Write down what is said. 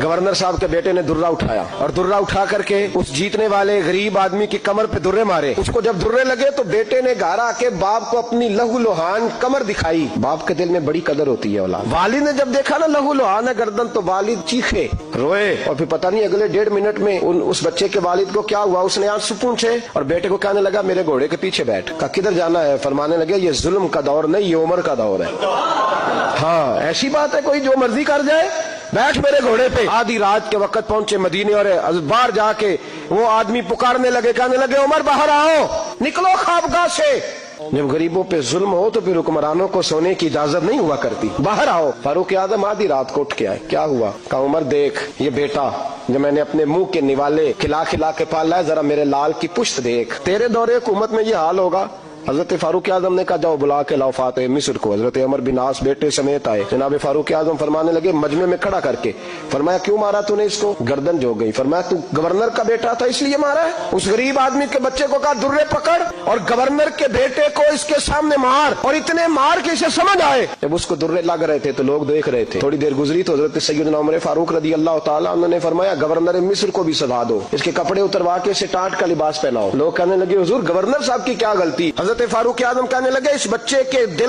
Governor صاحب کے بیٹے نے درہ اٹھایا اور درہ اٹھا کر کے اس جیتنے والے غریب آدمی کی کمر پہ درے مارے. اس کو جب درے لگے تو بیٹے نے گھر آ کے باپ کو اپنی لہو لوہان کمر دکھائی. باپ کے دل میں بڑی قدر ہوتی ہے اولاد. والد نے جب دیکھا نا لہو لوہان ہے گردن تو والد چیخے روئے اور پھر پتہ نہیں اگلے 1.5 منٹ میں اس بچے کے والد کو کیا ہوا, اس نے آنسو پونچھے اور بیٹے کو کہنے لگا میرے گھوڑے کے پیچھے بیٹھ. کہا کدھر جانا ہے؟ فرمانے لگے یہ ظلم کا دور نہیں, یہ عمر کا دور ہے. ہاں ایسی بات ہے کوئی جو مرضی کر جائے, بیٹھ میرے گھوڑے پہ. آدھی رات کے وقت پہنچے مدینے اور باہر جا کے وہ آدمی پکارنے لگے, کہنے لگے عمر باہر آؤ, نکلو خوابگاہ سے. جب غریبوں پہ ظلم ہو تو پھر حکمرانوں کو سونے کی اجازت نہیں ہوا کرتی. باہر آؤ. فاروق اعظم آدھی رات کو اٹھ کے آئے. کیا ہوا؟ کہا عمر دیکھ یہ بیٹا جو میں نے اپنے منہ کے نوالے کھلا کھلا کے پالا ہے, ذرا میرے لال کی پشت دیکھ. تیرے دور حکومت میں یہ حال ہوگا. حضرت فاروق اعظم نے کہا جاؤ بلا کے لاؤ فاتح مصر کو. حضرت عمر بن عاص بیٹے سمیت آئے. جناب فاروق اعظم فرمانے لگے مجمع میں کھڑا کر کے, فرمایا کیوں مارا تو نے اس کو؟ گردن جو گئی. فرمایا تو گورنر کا بیٹا تھا اس لیے مارا ہے؟ اس غریب آدمی کے بچے کو کہا درے پکڑ اور گورنر کے بیٹے کو اس کے سامنے مار, اور اتنے مار کے اسے سمجھ آئے. جب اس کو درے لگ رہے تھے تو لوگ دیکھ رہے تھے. تھوڑی دیر گزری تو حضرت سیدنا عمر فاروق رضی اللہ تعالیٰ عنہ نے فرمایا گورنر مصر کو بھی سزا دو, اس کے کپڑے اتروا کے اسے ٹاٹ کا لباس پہناؤ. لوگ کہنے لگے حضور گورنر صاحب کی کیا غلطی؟ حضرت فاروق اعظم کہنے لگے اس بچے کے دل